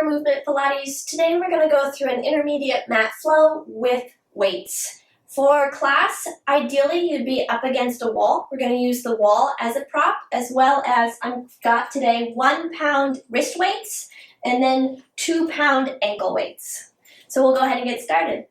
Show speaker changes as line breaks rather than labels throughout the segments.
your movement Pilates. Today we're going to go through an intermediate mat flow with weights. For class, ideally you'd be up against a wall. We're going to use the wall as a prop, as well as I've got today 1 pound wrist weights and then 2 pound ankle weights. So we'll go ahead and get started.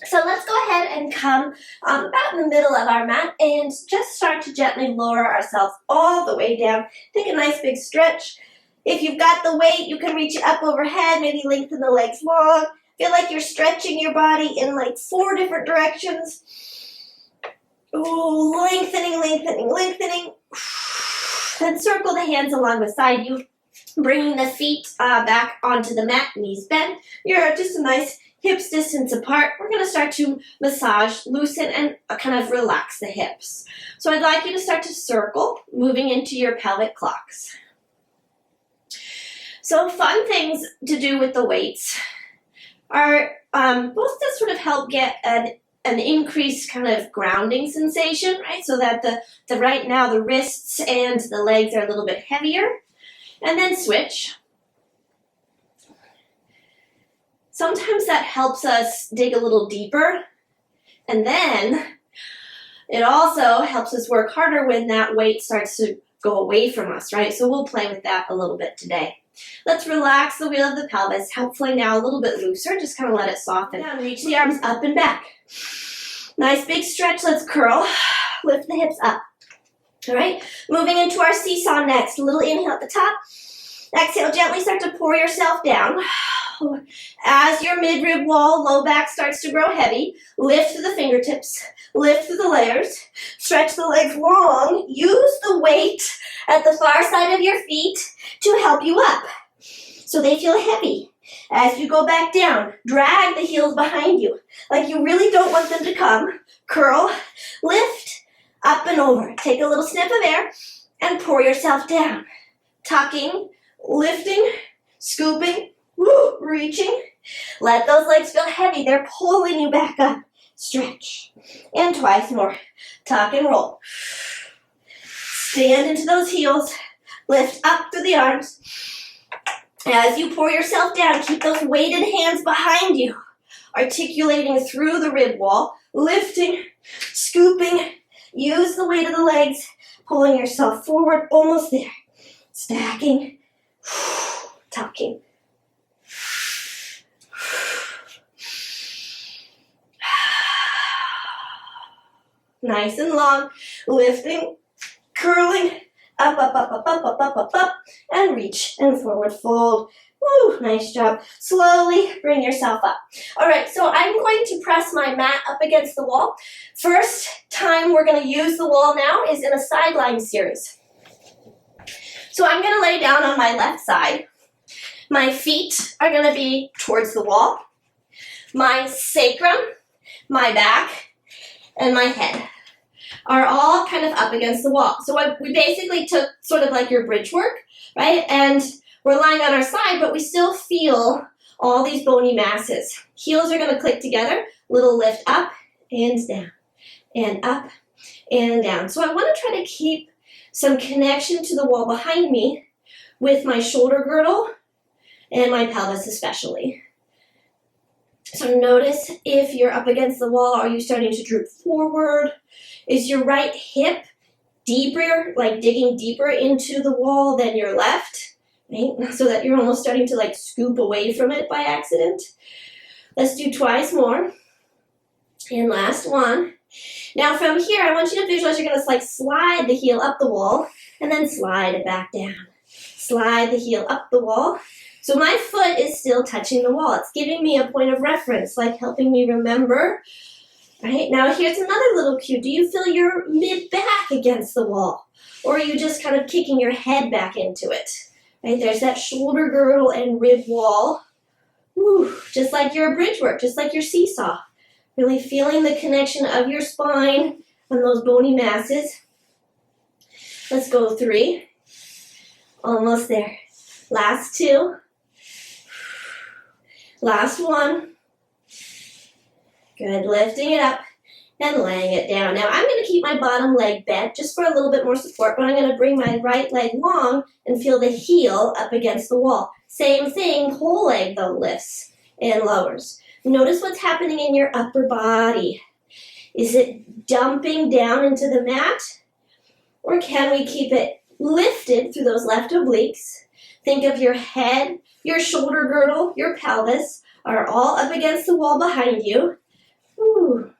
So let's go ahead and come about in the middle of our mat and just start to gently lower ourselves all the way down. Take a nice big stretch. If you've got the weight, you can reach it up overhead, maybe lengthen the legs long. Feel like you're stretching your body in like 4 different directions. Ooh, lengthening, lengthening, lengthening. Then circle the hands along beside you, bringing the feet back onto the mat, knees bent. You're just a nice hips distance apart. We're going to start to massage, loosen, and kind of relax the hips. So I'd like you to start to circle, moving into your pelvic clocks. So fun things to do with the weights are both to sort of help get an increased kind of grounding sensation, right? So that the right now the wrists and the legs are a little bit heavier. And then switch. Sometimes that helps us dig a little deeper, and then it also helps us work harder when that weight starts to go away from us, right? So we'll play with that a little bit today. Let's relax the wheel of the pelvis, hopefully now a little bit looser, just kind of let it soften. Down, reach the arms up and back. Nice big stretch, let's curl, lift the hips up. All right, moving into our seesaw next. A little inhale at the top. Exhale, gently start to pour yourself down. As your mid-rib wall, low back starts to grow heavy, lift through the fingertips, lift through the layers, stretch the legs long, use the weight at the far side of your feet to help you up so they feel heavy. As you go back down, drag the heels behind you like you really don't want them to come. Curl, lift, up and over. Take a little sniff of air and pour yourself down. Tucking, lifting, scooping, woo, reaching. Let those legs feel heavy. They're pulling you back up. Stretch. And twice more. Tuck and roll. Stand into those heels. Lift up through the arms. As you pour yourself down, keep those weighted hands behind you. Articulating through the rib wall. Lifting, scooping. Use the weight of the legs. Pulling yourself forward. Almost there. Stacking. Tucking. Nice and long, lifting, curling, up, up, up, up, up, up, up, up, up, and reach and forward fold. Woo, nice job. Slowly bring yourself up. All right, so I'm going to press my mat up against the wall. First time we're going to use the wall now is in a sideline series. So I'm going to lay down on my left side. My feet are going to be towards the wall. My sacrum, my back, and my head are all kind of up against the wall. So we basically took sort of like your bridge work, right? And we're lying on our side, but we still feel all these bony masses. Heels are going to click together. Little lift up and down, and up and down. So I want to try to keep some connection to the wall behind me with my shoulder girdle and my pelvis especially. So notice if you're up against the wall, are you starting to droop forward? Is your right hip deeper, like digging deeper into the wall than your left? Right? So that you're almost starting to like scoop away from it by accident. Let's do twice more. And last one. Now from here, I want you to visualize you're going to like slide the heel up the wall and then slide it back down. Slide the heel up the wall. So my foot is still touching the wall. It's giving me a point of reference, like helping me remember. Right? Now here's another little cue. Do you feel your mid-back against the wall? Or are you just kind of kicking your head back into it? Right? There's that shoulder girdle and rib wall. Woo, just like your bridge work, just like your seesaw. Really feeling the connection of your spine and those bony masses. Let's go 3. Almost there. Last 2. Last 1. Good, lifting it up and laying it down. Now I'm going to keep my bottom leg bent just for a little bit more support, but I'm going to bring my right leg long and feel the heel up against the wall. Same thing, whole leg though lifts and lowers. Notice what's happening in your upper body. Is it dumping down into the mat? Or can we keep it lifted through those left obliques? Think of your head, your shoulder girdle, your pelvis are all up against the wall behind you. Ooh.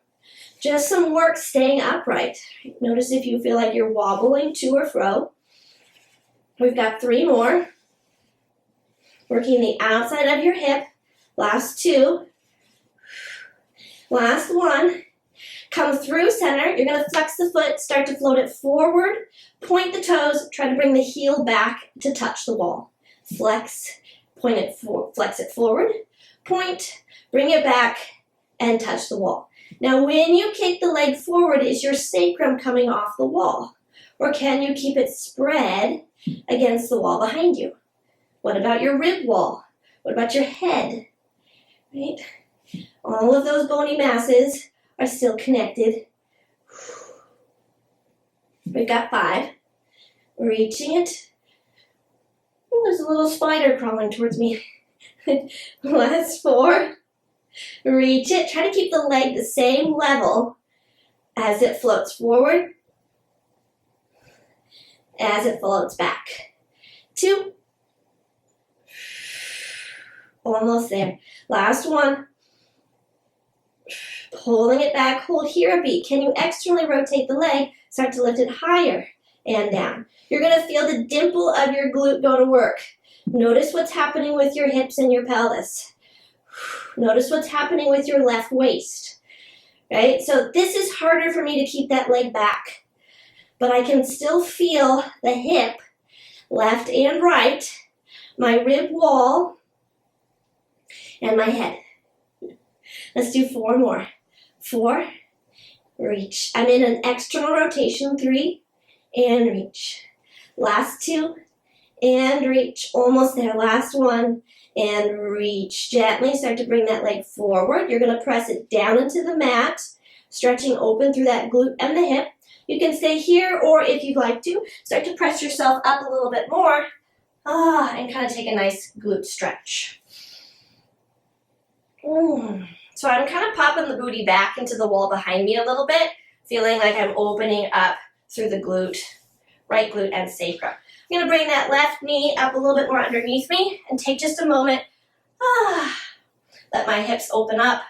Just some work staying upright. Notice if you feel like you're wobbling to or fro. We've got 3 more. Working the outside of your hip. Last 2. Last 1. Come through center. You're going to flex the foot, start to float it forward. Point the toes. Try to bring the heel back to touch the wall. Flex. Flex it forward. Point. Bring it back and touch the wall. Now, when you kick the leg forward, is your sacrum coming off the wall? Or can you keep it spread against the wall behind you? What about your rib wall? What about your head? Right? All of those bony masses are still connected. We've got 5. Reaching it. Oh, there's a little spider crawling towards me. Last 4. Reach it. Try to keep the leg the same level as it floats forward, as it floats back. 2. Almost there. Last 1. Pulling it back. Hold here a beat. Can you externally rotate the leg? Start to lift it higher and down. You're going to feel the dimple of your glute go to work. Notice what's happening with your hips and your pelvis. Notice what's happening with your left waist, right? So this is harder for me to keep that leg back, but I can still feel the hip, left and right, my rib wall, and my head. Let's do 4 more. 4, reach. I'm in an external rotation, 3, and reach. Last 2, and reach. Almost there. Last 1. And reach. Gently start to bring that leg forward. You're going to press it down into the mat, stretching open through that glute and the hip. You can stay here, or if you'd like to, start to press yourself up a little bit more and kind of take a nice glute stretch. So I'm kind of popping the booty back into the wall behind me a little bit, feeling like I'm opening up through the glute, right glute and sacrum. I'm going to bring that left knee up a little bit more underneath me and take just a moment. Let my hips open up.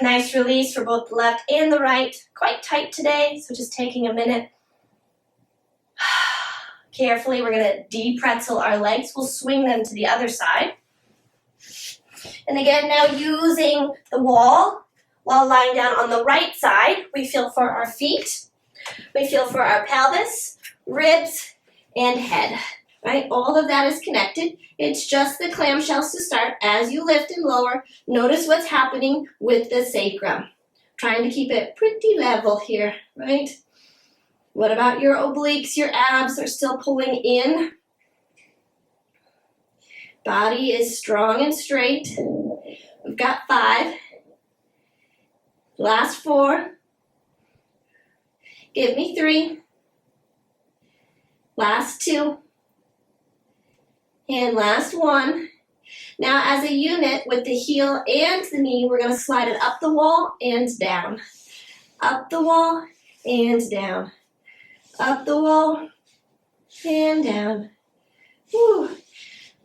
Nice release for both the left and the right. Quite tight today, so just taking a minute. Carefully, we're going to de-pretzel our legs. We'll swing them to the other side. And again, now using the wall while lying down on the right side, we feel for our feet. We feel for our pelvis, ribs, and head, right? All of that is connected. It's just the clamshells to start. As you lift and lower, notice what's happening with the sacrum. Trying to keep it pretty level here, right? What about your obliques, your abs? They're still pulling in. Body is strong and straight. We've got 5. Last 4. Give me 3. Last 2. And last 1. Now as a unit with the heel and the knee, we're going to slide it up the wall and down. Up the wall and down. Up the wall and down. Whew.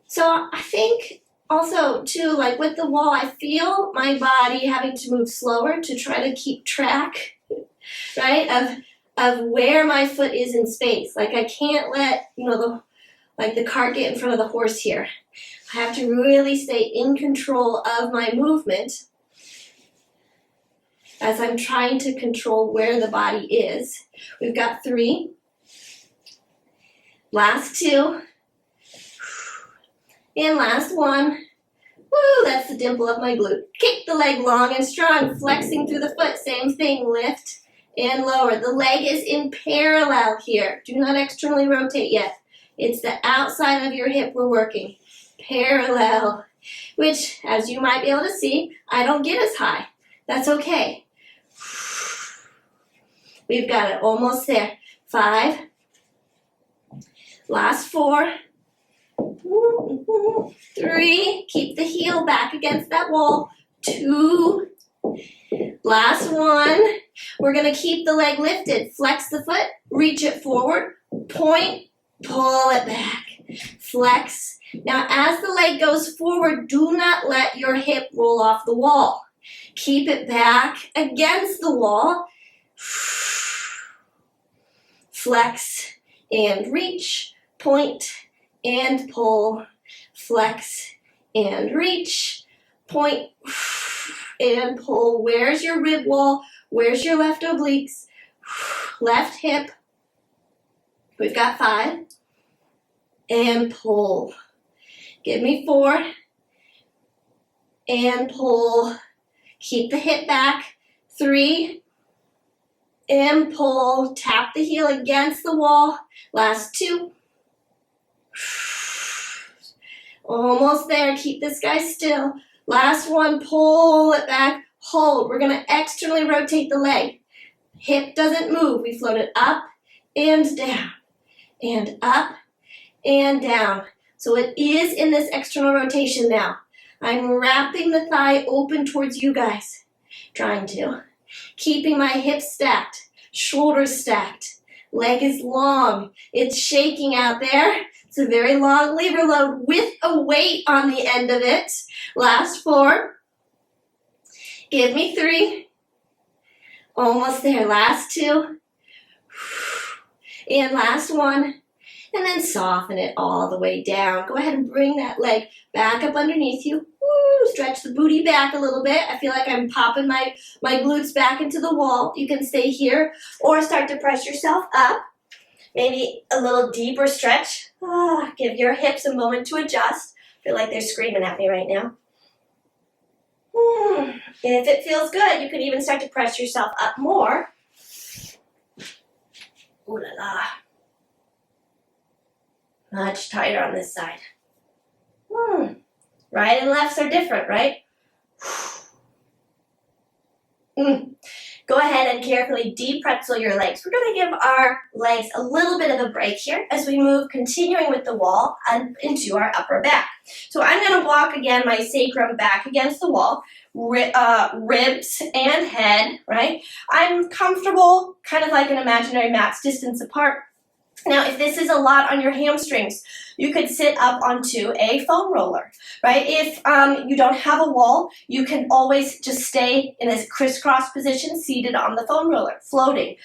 So I think also too, like with the wall, I feel my body having to move slower to try to keep track, right, of where my foot is in space. Like I can't let, the cart get in front of the horse here. I have to really stay in control of my movement as I'm trying to control where the body is. We've got 3. Last 2. And last 1. Woo, that's the dimple of my glute. Kick the leg long and strong, flexing through the foot. Same thing, lift and lower. The leg is in parallel here. Do not externally rotate yet. It's the outside of your hip we're working. Parallel, which, as you might be able to see, I don't get as high. That's okay. We've got it almost there. 5. Last 4. 3. Keep the heel back against that wall. 2. Last 1. We're going to keep the leg lifted. Flex the foot. Reach it forward. Point. Pull it back. Flex. Now, as the leg goes forward, do not let your hip roll off the wall. Keep it back against the wall. Flex and reach. Point and pull. Flex and reach. Point and pull. Where's your rib wall? Where's your left obliques? Left hip. We've got 5. And pull. Give me 4. And pull. Keep the hip back. 3. And pull. Tap the heel against the wall. Last 2. Almost there. Keep this guy still. Last 1. Pull it back. Hold. We're going to externally rotate the leg. Hip doesn't move. We float it up and down. And up and down. So it is in this external rotation now. I'm wrapping the thigh open towards you guys. Trying to. Keeping my hips stacked. Shoulders stacked. Leg is long. It's shaking out there. It's a very long labor load with a weight on the end of it. Last 4. Give me 3. Almost there. Last 2. And last 1. And then soften it all the way down. Go ahead and bring that leg back up underneath you. Woo, stretch the booty back a little bit. I feel like I'm popping my glutes back into the wall. You can stay here or start to press yourself up. Maybe a little deeper stretch. Give your hips a moment to adjust. I feel like they're screaming at me right now. If it feels good, you can even start to press yourself up more. Ooh la la. Much tighter on this side. Right and lefts are different, right? Go ahead and carefully de-pretzel your legs. We're going to give our legs a little bit of a break here as we move, continuing with the wall and into our upper back. So I'm going to walk again my sacrum back against the wall, ribs and head, right? I'm comfortable, kind of like an imaginary mat's distance apart. Now, if this is a lot on your hamstrings, you could sit up onto a foam roller, right? If you don't have a wall, you can always just stay in this crisscross position, seated on the foam roller, floating.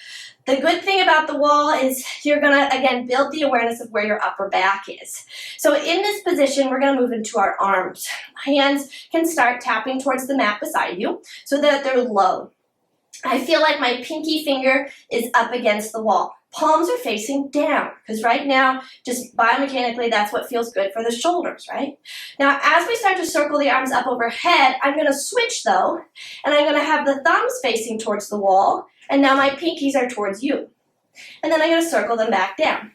The good thing about the wall is you're going to, again, build the awareness of where your upper back is. So in this position, we're going to move into our arms. Hands can start tapping towards the mat beside you so that they're low. I feel like my pinky finger is up against the wall. Palms are facing down, because right now, just biomechanically, that's what feels good for the shoulders, right? Now, as we start to circle the arms up overhead, I'm going to switch, though, and I'm going to have the thumbs facing towards the wall, and now my pinkies are towards you. And then I'm going to circle them back down.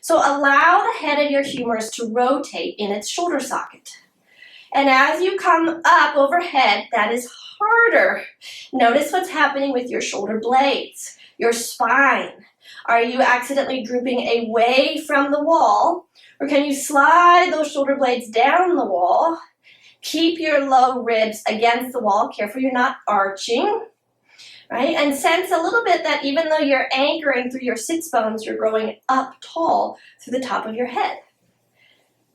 So allow the head of your humerus to rotate in its shoulder socket. And as you come up overhead, that is harder. Notice what's happening with your shoulder blades, your spine. Are you accidentally drooping away from the wall, or can you slide those shoulder blades down the wall? Keep your low ribs against the wall. Careful you're not arching, right? And sense a little bit that even though you're anchoring through your sits bones, you're growing up tall through the top of your head.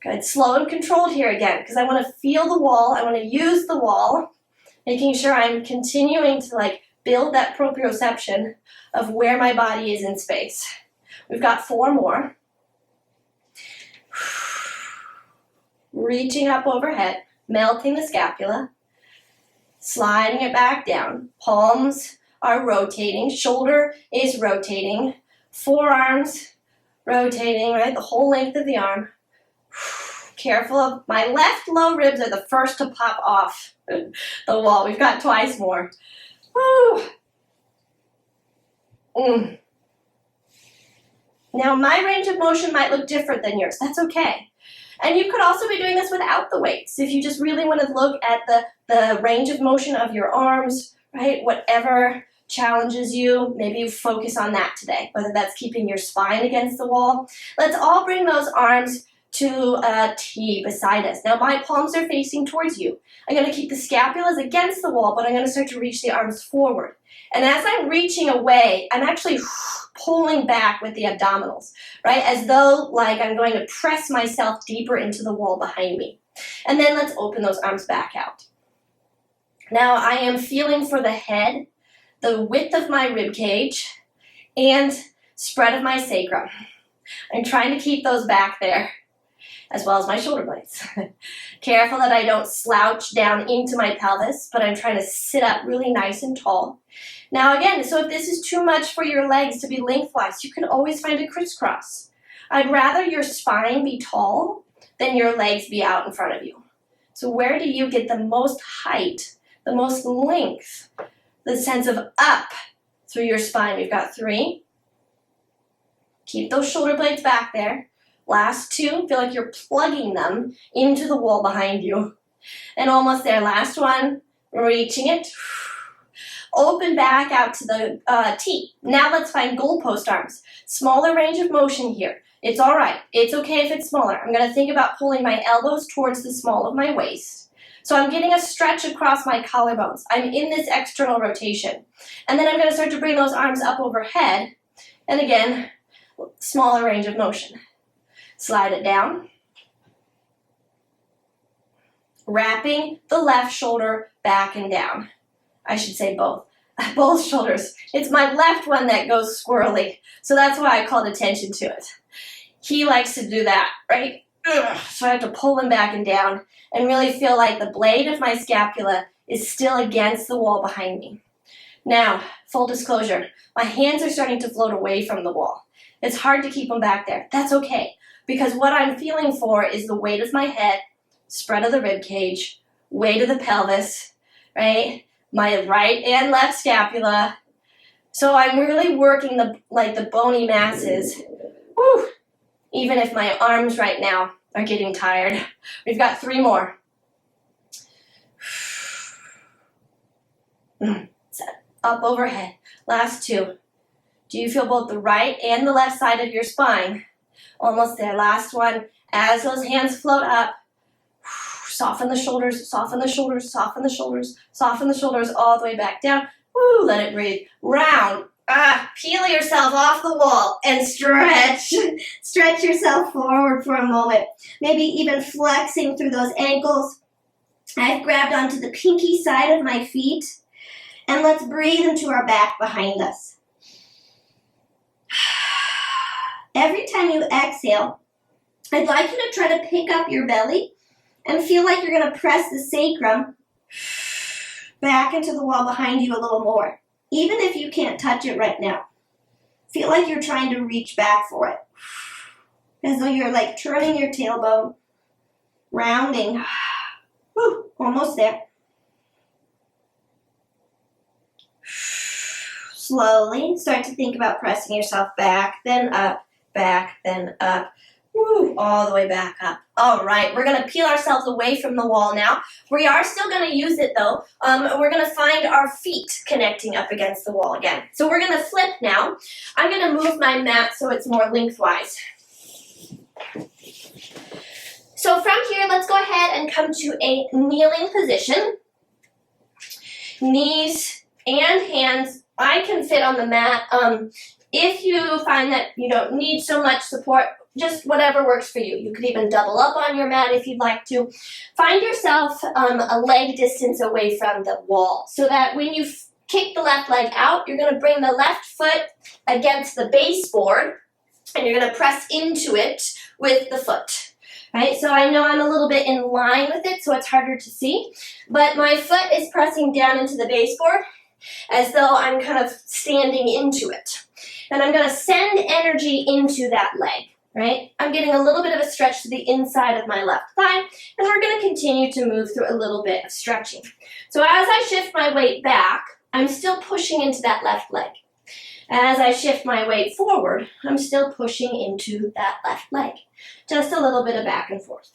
Good. Slow and controlled here again, because I want to feel the wall. I want to use the wall, making sure I'm continuing to build that proprioception of where my body is in space. We've got 4 more. Reaching up overhead, melting the scapula, sliding it back down. Palms are rotating, shoulder is rotating, forearms rotating, right? The whole length of the arm. Careful of my left low ribs are the first to pop off the wall. We've got twice more. Woo. Now, my range of motion might look different than yours. That's okay. And you could also be doing this without the weights. If you just really want to look at the range of motion of your arms, right? Whatever challenges you, maybe you focus on that today, whether that's keeping your spine against the wall. Let's all bring those arms to a T beside us. Now my palms are facing towards you. I'm going to keep the scapulas against the wall, but I'm going to start to reach the arms forward. And as I'm reaching away, I'm actually pulling back with the abdominals, right? As though like I'm going to press myself deeper into the wall behind me. And then let's open those arms back out. Now I am feeling for the head, the width of my rib cage, and spread of my sacrum. I'm trying to keep those back there, as well as my shoulder blades. Careful that I don't slouch down into my pelvis, but I'm trying to sit up really nice and tall. Now again, so if this is too much for your legs to be lengthwise, you can always find a crisscross. I'd rather your spine be tall than your legs be out in front of you. So where do you get the most height, the most length, the sense of up through your spine? We've got 3. Keep those shoulder blades back there. Last 2, feel like you're plugging them into the wall behind you. And almost there. Last one, reaching it. Open back out to the T. Now let's find goalpost arms. Smaller range of motion here. It's all right. It's okay if it's smaller. I'm going to think about pulling my elbows towards the small of my waist. So I'm getting a stretch across my collarbones. I'm in this external rotation. And then I'm going to start to bring those arms up overhead. And again, smaller range of motion. Slide it down. Wrapping the left shoulder back and down. I should say both. Both shoulders. It's my left one that goes squirrely. So that's why I called attention to it. He likes to do that, right? So I have to pull him back and down and really feel like the blade of my scapula is still against the wall behind me. Now, full disclosure, my hands are starting to float away from the wall. It's hard to keep them back there. That's okay, because what I'm feeling for is the weight of my head, spread of the rib cage, weight of the pelvis, right? My right and left scapula. So I'm really working the bony masses. Whew. Even if my arms right now are getting tired. We've got 3 more. Set up overhead. Last 2. Do you feel both the right and the left side of your spine? Almost there. Last one. As those hands float up, soften the shoulders, soften the shoulders, soften the shoulders, soften the shoulders all the way back down. Woo, let it breathe. Round. Peel yourself off the wall and stretch. Stretch yourself forward for a moment. Maybe even flexing through those ankles. I've grabbed onto the pinky side of my feet. And let's breathe into our back behind us. Every time you exhale, I'd like you to try to pick up your belly and feel like you're going to press the sacrum back into the wall behind you a little more. Even if you can't touch it right now. Feel like you're trying to reach back for it. As though you're like turning your tailbone, rounding. Whew, almost there. Slowly start to think about pressing yourself back, then up, Woo, all the way back up. All right, we're going to peel ourselves away from the wall now. We are still going to use it though. We're going to find our feet connecting up against the wall again. So we're going to flip now. I'm going to move my mat so it's more lengthwise. So from here, let's go ahead and come to a kneeling position. Knees and hands, I can fit on the mat. If you find that you don't need so much support, just whatever works for you. You could even double up on your mat if you'd like to. Find yourself a leg distance away from the wall so that when you kick the left leg out, you're going to bring the left foot against the baseboard and you're going to press into it with the foot. Right? So I know I'm a little bit in line with it, so it's harder to see, but my foot is pressing down into the baseboard as though I'm kind of standing into it. And I'm going to send energy into that leg. Right? I'm getting a little bit of a stretch to the inside of my left thigh, and we're going to continue to move through a little bit of stretching. So as I shift my weight back, I'm still pushing into that left leg. As I shift my weight forward, I'm still pushing into that left leg. Just a little bit of back and forth.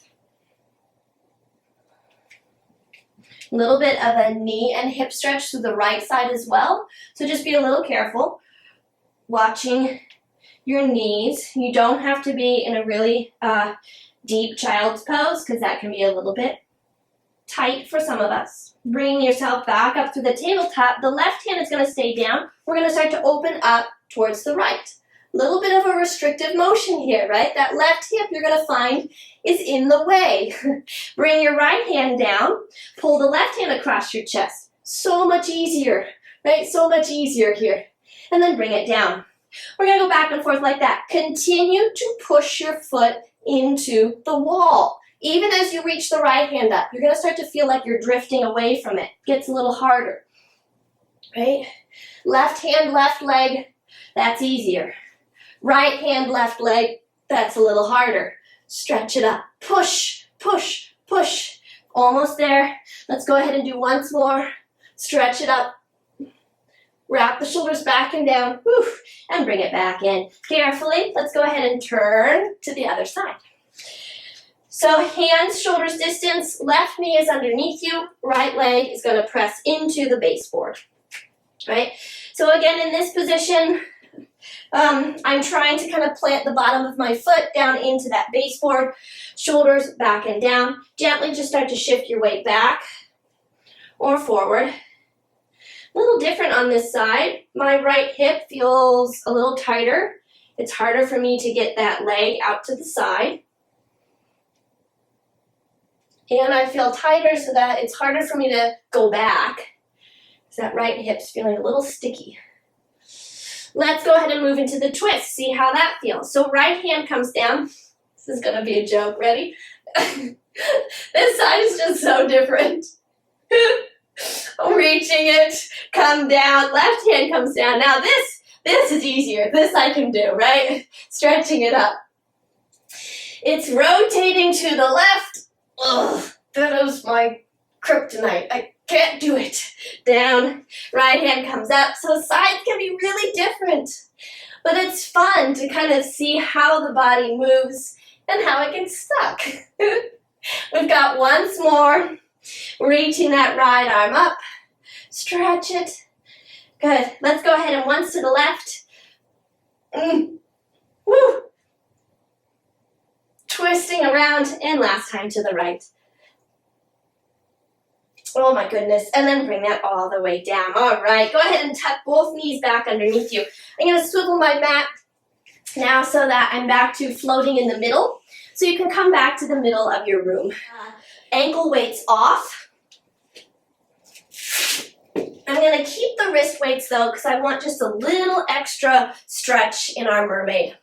A little bit of a knee and hip stretch through the right side as well. So just be a little careful watching your knees. You don't have to be in a really deep child's pose because that can be a little bit tight for some of us. Bring yourself back up to the tabletop. The left hand is going to stay down. We're going to start to open up towards the right. Little bit of a restrictive motion here, right? That left hip you're going to find is in the way. Bring your right hand down. Pull the left hand across your chest. So much easier, right? So much easier here. And then bring it down. We're going to go back and forth like that. Continue to push your foot into the wall. Even as you reach the right hand up, you're going to start to feel like you're drifting away from it. It gets a little harder, right? Left hand, left leg, that's easier. Right hand, left leg, that's a little harder. Stretch it up. Push, push, push. Almost there. Let's go ahead and do once more. Stretch it up. Wrap the shoulders back and down. Whew, and bring it back in. Carefully, let's go ahead and turn to the other side. So hands, shoulders distance, left knee is underneath you, right leg is going to press into the baseboard, right? So again, in this position, I'm trying to kind of plant the bottom of my foot down into that baseboard, shoulders back and down. Gently just start to shift your weight back or forward. A little different on this side. My right hip feels a little tighter. It's harder for me to get that leg out to the side. And I feel tighter so that it's harder for me to go back. So that right hip's feeling a little sticky. Let's go ahead and move into the twist. See how that feels. So right hand comes down. This is going to be a joke. Ready? This side is just so different. Reaching it, come down. Left hand comes down. Now this is easier. This I can do, right? Stretching it up. It's rotating to the left. Ugh, that is my kryptonite. I can't do it. Down, right hand comes up. So sides can be really different. But it's fun to kind of see how the body moves and how it gets stuck. We've got once more. Reaching that right arm up. Stretch it. Good. Let's go ahead and once to the left. Woo. Twisting around, and last time to the right. Oh my goodness, and then bring that all the way down. All right, go ahead and tuck both knees back underneath you. I'm going to swivel my mat now so that I'm back to floating in the middle. So you can come back to the middle of your room. Ankle weights off. I'm going to keep the wrist weights though because I want just a little extra stretch in our mermaid.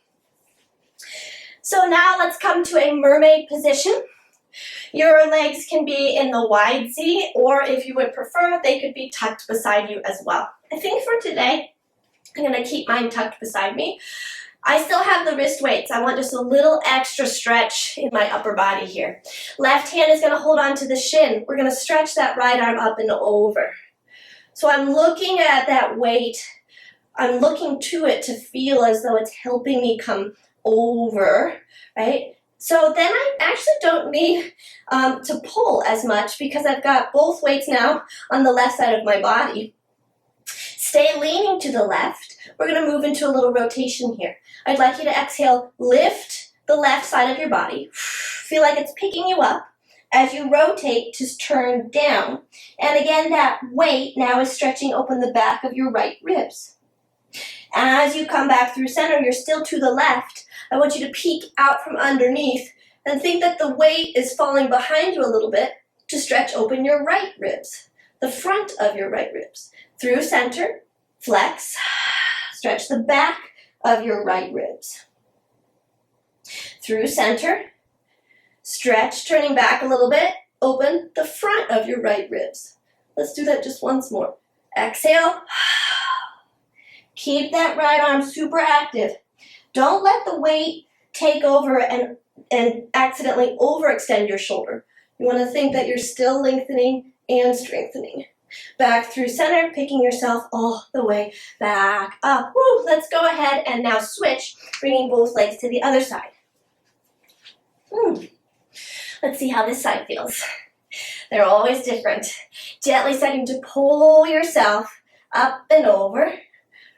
So now let's come to a mermaid position. Your legs can be in the wide Z, or if you would prefer, they could be tucked beside you as well. I think for today, I'm going to keep mine tucked beside me. I still have the wrist weights. I want just a little extra stretch in my upper body here. Left hand is going to hold on to the shin. We're going to stretch that right arm up and over. So I'm looking at that weight. I'm looking to it to feel as though it's helping me come over, right? So then I actually don't need to pull as much because I've got both weights now on the left side of my body. Stay leaning to the left. We're going to move into a little rotation here. I'd like you to exhale, lift the left side of your body. Feel like it's picking you up as you rotate to turn down. And again, that weight now is stretching open the back of your right ribs. As you come back through center, you're still to the left. I want you to peek out from underneath and think that the weight is falling behind you a little bit to stretch open your right ribs, the front of your right ribs. Through center, flex, stretch the back of your right ribs. Through center, stretch, turning back a little bit, open the front of your right ribs. Let's do that just once more. Exhale. Keep that right arm super active. Don't let the weight take over and accidentally overextend your shoulder. You want to think that you're still lengthening and strengthening. Back through center, picking yourself all the way back up. Woo, let's go ahead and now switch, bringing both legs to the other side. Let's see how this side feels. They're always different. Gently starting to pull yourself up and over,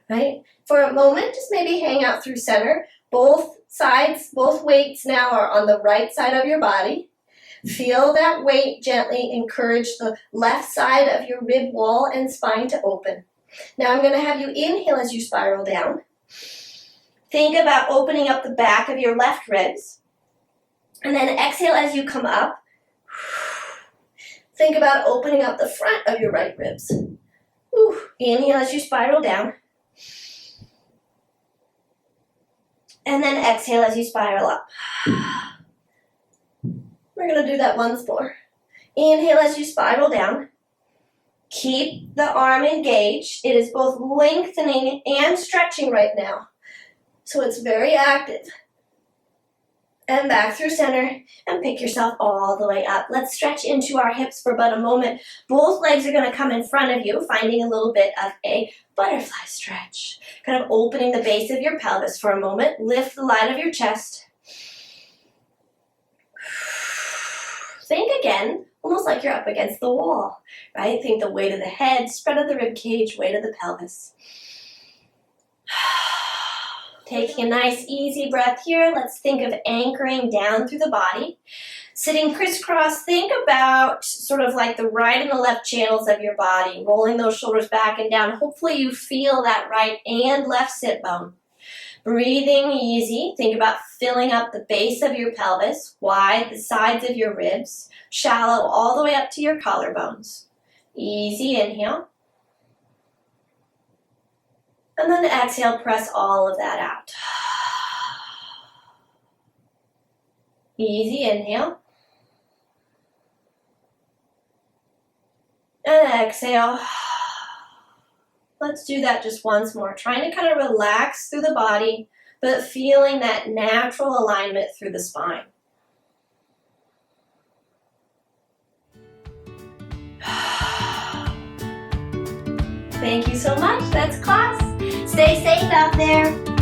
right? For a moment, just maybe hang out through center. Both sides, both weights now are on the right side of your body. Feel that weight gently encourage the left side of your rib wall and spine to open. Now I'm going to have you inhale as you spiral down. Think about opening up the back of your left ribs. And then exhale as you come up. Think about opening up the front of your right ribs. Inhale as you spiral down. And then exhale as you spiral up. We're going to do that once more. Inhale as you spiral down. Keep the arm engaged. It is both lengthening and stretching right now. So it's very active. And back through center and pick yourself all the way up. Let's stretch into our hips for about a moment. Both legs are going to come in front of you, finding a little bit of a butterfly stretch. Kind of opening the base of your pelvis for a moment. Lift the line of your chest. Think again, almost like you're up against the wall, right? Think the weight of the head, spread of the rib cage, weight of the pelvis. Taking a nice easy breath here. Let's think of anchoring down through the body. Sitting crisscross, think about sort of like the right and the left channels of your body, rolling those shoulders back and down. Hopefully you feel that right and left sit bone. Breathing easy. Think about filling up the base of your pelvis, wide the sides of your ribs, shallow all the way up to your collarbones. Easy inhale. And then exhale, press all of that out. Easy inhale. And exhale. Let's do that just once more. Trying to kind of relax through the body, but feeling that natural alignment through the spine. Thank you so much. That's class. Stay safe out there.